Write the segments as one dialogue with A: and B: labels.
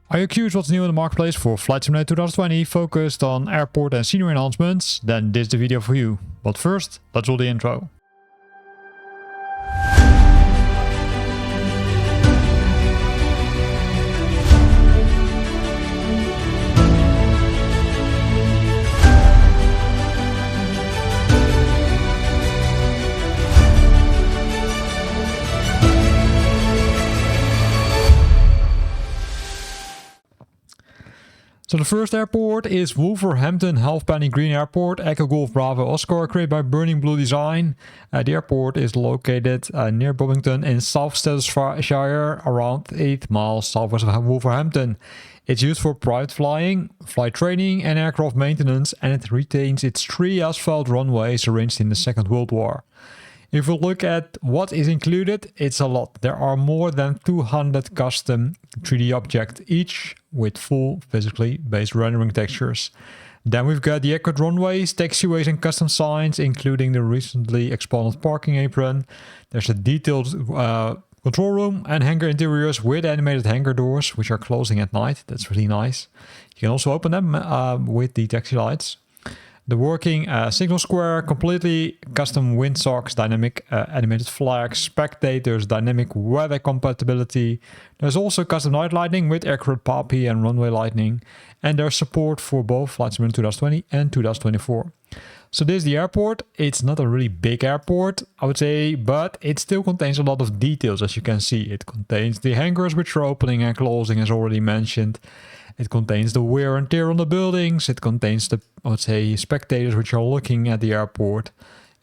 A: Are you curious what's new in the marketplace for Flight Simulator 2020 focused on airport and scenery enhancements? Then this is the video for you. But first, let's roll the intro. So the first airport is Wolverhampton Halfpenny Green Airport, Echo Golf Bravo Oscar, created by Burning Blue Design. The airport is located near Bovington in South Staffordshire, around 8 miles southwest of Wolverhampton. It's used for private flying, flight training and aircraft maintenance, and it retains its 3 asphalt runways arranged in the Second World War. If we look at what is included, it's a lot. There are more than 200 custom 3D objects, each with full physically based rendering textures. Then we've got the decorated runways, taxiways and custom signs, including the recently expanded parking apron. There's a detailed control room and hangar interiors with animated hangar doors, which are closing at night. That's really nice. You can also open them with the taxi lights. The working signal square, completely custom windsocks, dynamic animated flags, spectators, dynamic weather compatibility. There's also custom night lighting with accurate PAPI and runway lighting. And there's support for both Flight Simulator 2020 and 2024. So this is the airport. It's not a really big airport, I would say, but it still contains a lot of details, as you can see. It contains the hangars, which are opening and closing, as already mentioned. It contains the wear and tear on the buildings. It contains the, I would say, spectators which are looking at the airport.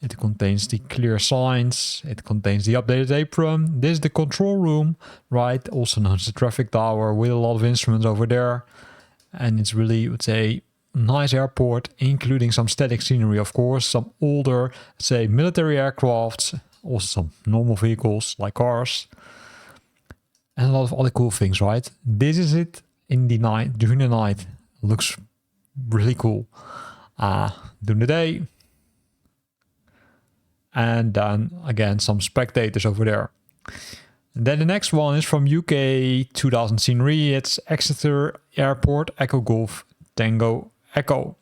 A: It contains the clear signs. It contains the updated apron. This is the control room, right? Also known as the traffic tower, with a lot of instruments over there. And it's really, I would say, nice airport, including some static scenery, of course, some older, say, military aircrafts, also some normal vehicles like cars, and a lot of other cool things, right? This is it. In the night, during the night, looks really cool. During the day, and then again some spectators over there. And then the next one is from UK 2000 scenery. It's Exeter Airport, Echo Golf Tango Echo.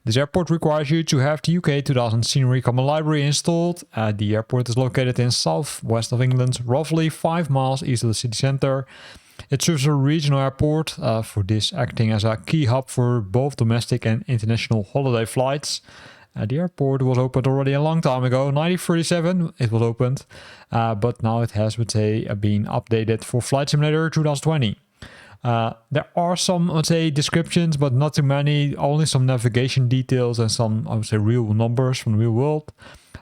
A: This airport requires you to have the UK 2000 scenery common library installed. The airport is located in southwest of England, roughly 5 miles east of the city centre. It serves a regional airport, for this acting as a key hub for both domestic and international holiday flights. The airport was opened already a long time ago, 1937 it was opened, but now it has, would say, been updated for Flight Simulator 2020. There are some, I would say, descriptions, but not too many, only some navigation details and some, I would say, real numbers from the real world.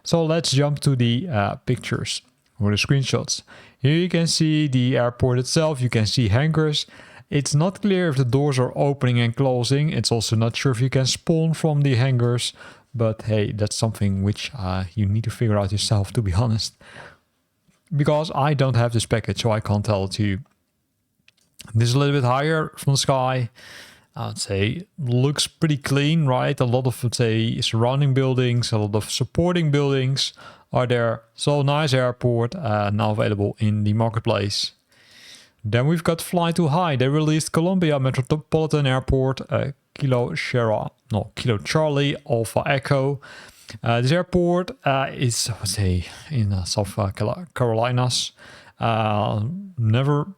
A: So let's jump to the pictures or the screenshots. Here you can see the airport itself, you can see hangars. It's not clear if the doors are opening and closing. It's also not sure if you can spawn from the hangars. But hey, that's something which you need to figure out yourself, to be honest. Because I don't have this package, so I can't tell it to you. This is a little bit higher from the sky. I would say looks pretty clean, right? A lot of, let's say, surrounding buildings, a lot of supporting buildings are there. So nice airport, now available in the marketplace. Then we've got Fly Too High. They released Columbia Metropolitan Airport, Kilo Charlie Alpha Echo. This airport is, I would say, in South Carolinas. Never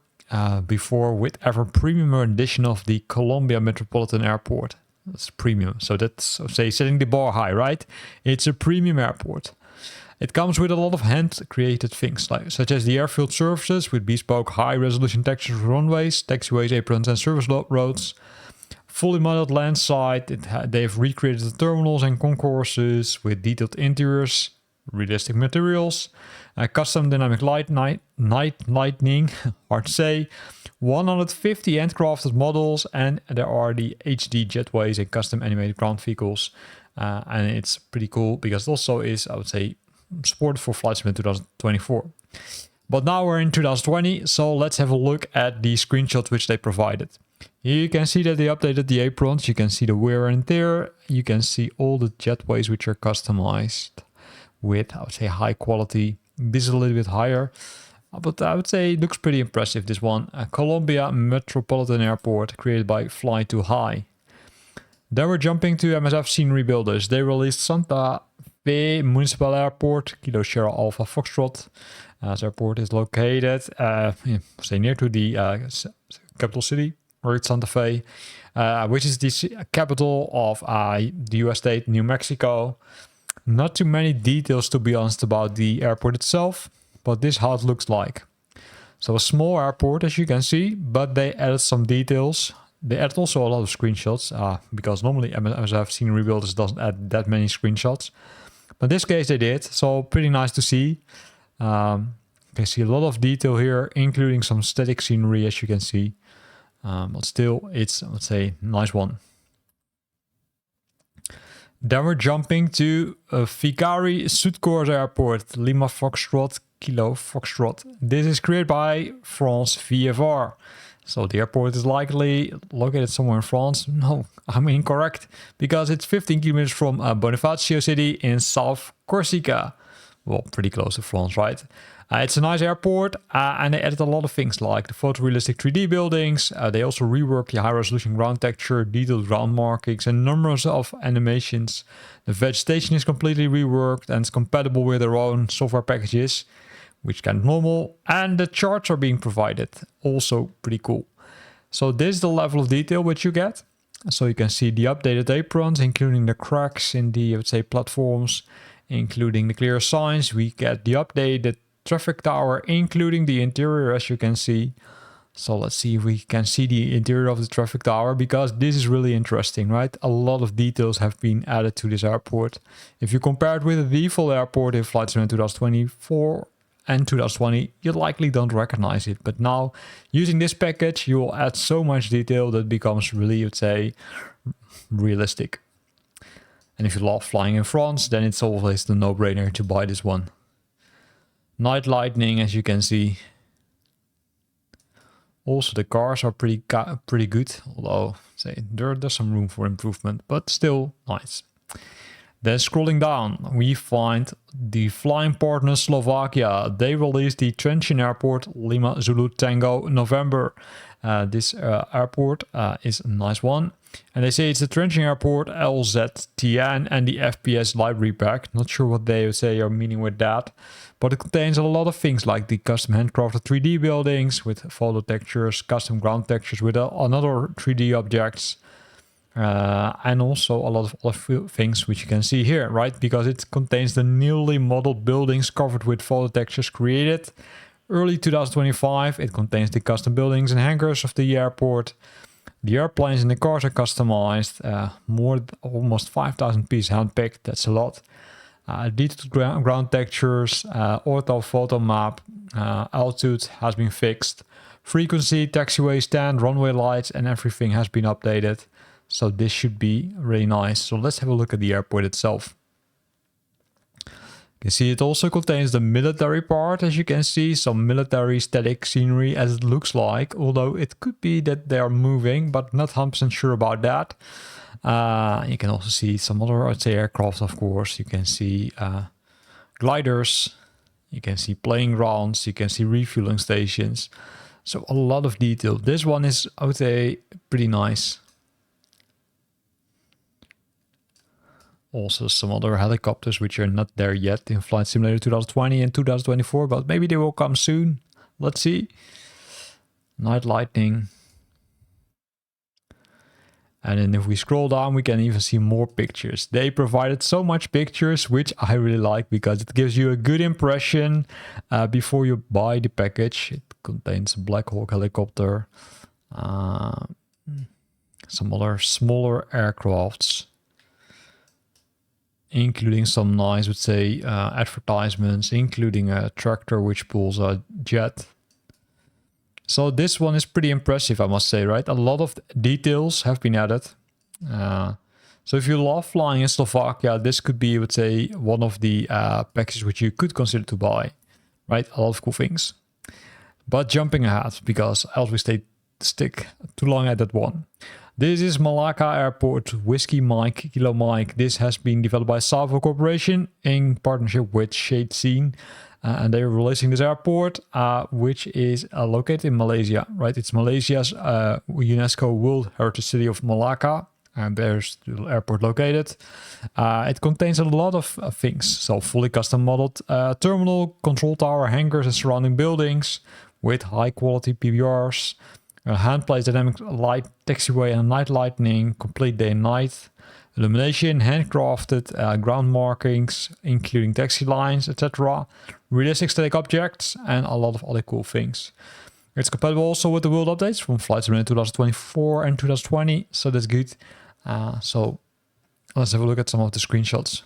A: before with ever premium edition of the Columbia Metropolitan Airport. That's premium, so that's, say, setting the bar high, right? It's a premium airport. It comes with a lot of hand-created things, such as the airfield surfaces with bespoke high-resolution textures, runways, taxiways, aprons, and service roads. Fully modeled landside. They've recreated the terminals and concourses with detailed interiors, realistic materials, custom dynamic night lighting, hard to say, 150 handcrafted models, and there are the HD jetways and custom animated ground vehicles. And it's pretty cool because it also is, I would say, supported for Flight Simulator 2024. But now we're in 2020, so let's have a look at the screenshots which they provided. Here you can see that they updated the aprons, you can see the wear and tear, you can see all the jetways which are customized with, I would say, high quality. This is a little bit higher. But I would say it looks pretty impressive, this one. Columbia Metropolitan Airport, created by Fly Too High. Then we're jumping to MSF Scenery Builders. They released Santa Fe Municipal Airport, Kilo Sierra Alpha Foxtrot. This airport is located, say near to the capital city, or it's Santa Fe, which is the capital of the US state, New Mexico. Not too many details, to be honest, about the airport itself, but this is how it looks like. So a small airport, as you can see, but they added some details. They added also a lot of screenshots, because normally MSF Scenery Builders doesn't add that many screenshots. But in this case they did, so pretty nice to see. You can see a lot of detail here, including some static scenery, as you can see. But still, it's, let's say, nice one. Then we're jumping to Figari Sud Corse Airport, Lima Foxtrot, Kilo Foxtrot. This is created by France VFR. So the airport is likely located somewhere in France. No, I'm incorrect, because it's 15 kilometers from Bonifacio City in South Corsica. Well, pretty close to France, right? It's a nice airport, and they added a lot of things like the photorealistic 3D buildings. They also reworked the high-resolution ground texture, detailed ground markings, and numbers of animations. The vegetation is completely reworked and it's compatible with their own software packages, which is kind of normal. And the charts are being provided. Also pretty cool. So this is the level of detail which you get. So you can see the updated aprons, including the cracks in the, I would say, platforms, including the clear signs. We get the updated traffic tower, including the interior, as you can see. So let's see if we can see the interior of the traffic tower, because this is really interesting, right? A lot of details have been added to this airport. If you compare it with the default airport in Flight Simulator 2024 and 2020, you likely don't recognize it. But now, using this package, you will add so much detail that becomes really, you'd say, realistic. And if you love flying in France, then it's always the no-brainer to buy this one. Night lightning, as you can see. Also, the cars are pretty good, although say there's some room for improvement, but still nice. Then scrolling down, we find the flying partner Slovakia. They released the Trenčín Airport, Lima Zulu Tango, November. This airport is a nice one. And they say it's the Trenčín Airport, LZTN, and the FPS library pack. Not sure what they would say are meaning with that. But it contains a lot of things like the custom handcrafted 3D buildings with photo textures, custom ground textures with another 3D objects. And also a lot of other things which you can see here, right? Because it contains the newly modeled buildings covered with photo textures created early 2025. It contains the custom buildings and hangars of the airport. The airplanes and the cars are customized. Almost 5,000 pieces handpicked. That's a lot. Detailed ground textures, ortho photo map, altitude has been fixed. Frequency, taxiway stand, runway lights, and everything has been updated. So this should be really nice. So let's have a look at the airport itself. You can see it also contains the military part, as you can see, some military static scenery as it looks like, although it could be that they are moving, but not 100% sure about that. You can also see some other, I'd say, aircraft, of course. You can see gliders, you can see playing grounds, you can see refueling stations. So a lot of detail. This one is, I would say, pretty nice. Also some other helicopters which are not there yet in Flight Simulator 2020 and 2024, but maybe they will come soon. Let's see. Night lightning. And then if we scroll down, we can even see more pictures. They provided so much pictures, which I really like because it gives you a good impression before you buy the package. It contains a Black Hawk helicopter, some other smaller aircrafts, including some nice, would say, advertisements, including a tractor which pulls a jet. So this one is pretty impressive, I must say, right? A lot of details have been added. So if you love flying in Slovakia, this could be, I would say, one of the packages which you could consider to buy, right? A lot of cool things. But jumping ahead, because else we stick too long at that one. This is Malacca Airport, Whiskey Mike, Kilo Mike. This has been developed by Salvo Corporation in partnership with Shade Scene. and they're releasing this airport, which is located in Malaysia, right? It's Malaysia's UNESCO World Heritage City of Malacca, and there's the airport located. It contains a lot of things, so fully custom modeled terminal, control tower, hangars, and surrounding buildings with high quality PBRs, hand-placed dynamic light taxiway and night lighting, complete day and night illumination, handcrafted ground markings, including taxi lines, etc. Realistic static objects, and a lot of other cool things. It's compatible also with the world updates from Flight Simulator 2024 and 2020, so that's good. So let's have a look at some of the screenshots.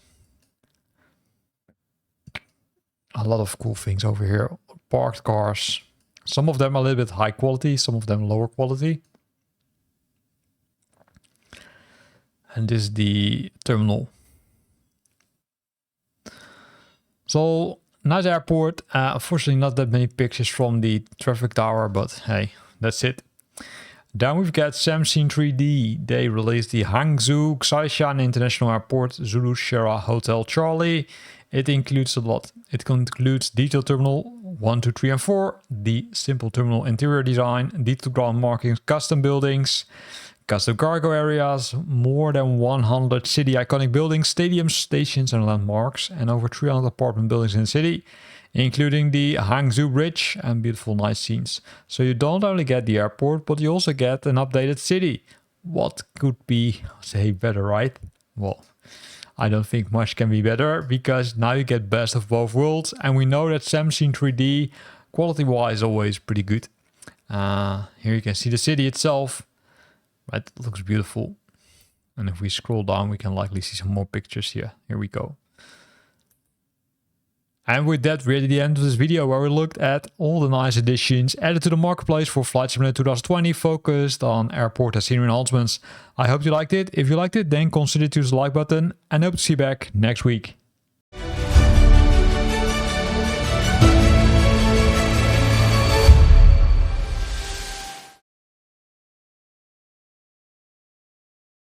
A: A lot of cool things over here. Parked cars. Some of them a little bit high quality, some of them lower quality. And this is the terminal. So, nice airport. Unfortunately, not that many pictures from the traffic tower, but hey, that's it. Then we've got Samsung 3D. They released the Hangzhou Xiaoshan International Airport, Zulu Sierra Hotel Charlie. It includes a lot. It includes detail terminal 1, 2, 3, and 4, the simple terminal interior design, detailed ground markings, custom buildings, custom cargo areas, more than 100 city iconic buildings, stadiums, stations, and landmarks, and over 300 apartment buildings in the city, including the Hangzhou Bridge and beautiful night scenes. So you don't only get the airport, but you also get an updated city. What could be, say, better, right? Well, I don't think much can be better, because now you get best of both worlds, and we know that Samsung 3D, quality-wise, always pretty good. Here you can see the city itself. Right, it looks beautiful. And if we scroll down, we can likely see some more pictures here. Here we go. And with that, we're at the end of this video where we looked at all the nice additions added to the marketplace for Flight Simulator 2020, focused on airport and scenery enhancements. I hope you liked it. If you liked it, then consider to use the like button, and hope to see you back next week.